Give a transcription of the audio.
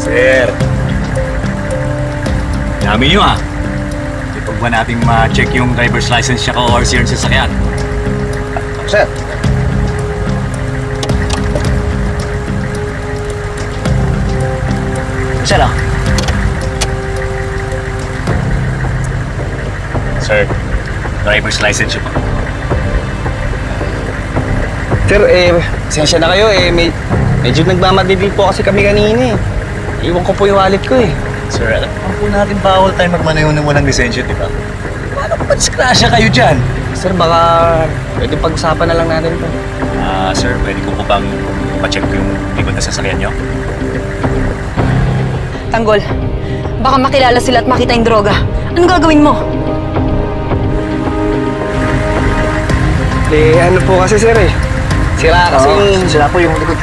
Sir. Dami nyo ah. Ito ba natin ma-check yung driver's license siya o RCR sa sasakyan? Sir. Sir ah. Sir, driver's license siya po. Sir, pasensya na kayo medyo nagmamadali po kasi kami kanina Iwan ko po yung wallet ko Sir, alam po natin bawal tayo magmaneho ng walang lisensya, di ba? Paano kung madiskrasya kayo dyan? Sir, baka pwede pag-usapan na lang natin to. Sir, pwede ko po bang ma-check yung likod na sasakyan nyo? Tanggol, baka makilala sila at makita yung droga. Anong gagawin mo? Ano po kasi sir sira kasi Sira po yung likod.